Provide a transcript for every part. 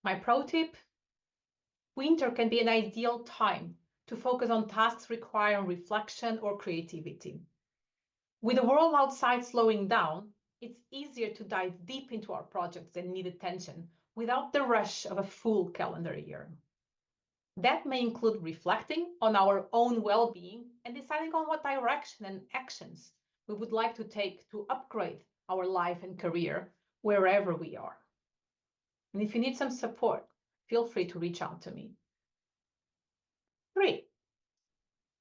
My pro tip: winter can be an ideal time to focus on tasks requiring reflection or creativity. With the world outside slowing down, it's easier to dive deep into our projects that need attention without the rush of a full calendar year. That may include reflecting on our own well-being and deciding on what direction and actions we would like to take to upgrade our life and career wherever we are. And if you need some support, feel free to reach out to me. 3.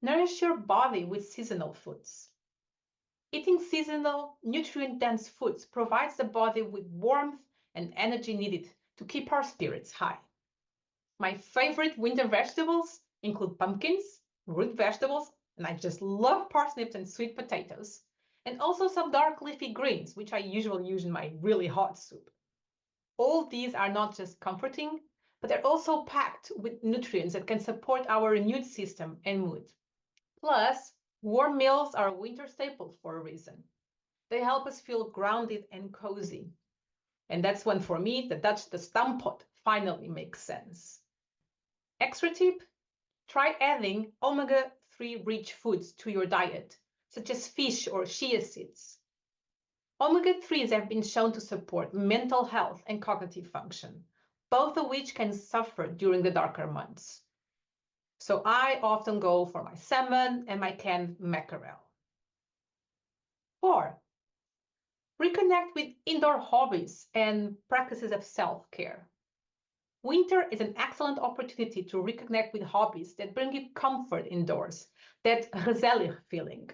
Nourish your body with seasonal foods. Eating seasonal, nutrient-dense foods provides the body with warmth and energy needed to keep our spirits high. My favorite winter vegetables include pumpkins, root vegetables, and I just love parsnips and sweet potatoes, and also some dark leafy greens, which I usually use in my really hot soup. All these are not just comforting, but they're also packed with nutrients that can support our immune system and mood. Plus, warm meals are a winter staple for a reason. They help us feel grounded and cozy. And that's when, for me, the Dutch the stampot finally makes sense. Extra tip: try adding omega-3 rich foods to your diet, such as fish or chia seeds. Omega-3s have been shown to support mental health and cognitive function, both of which can suffer during the darker months. So I often go for my salmon and my canned mackerel. 4. Reconnect with indoor hobbies and practices of self-care. Winter is an excellent opportunity to reconnect with hobbies that bring you comfort indoors, that gezellig feeling.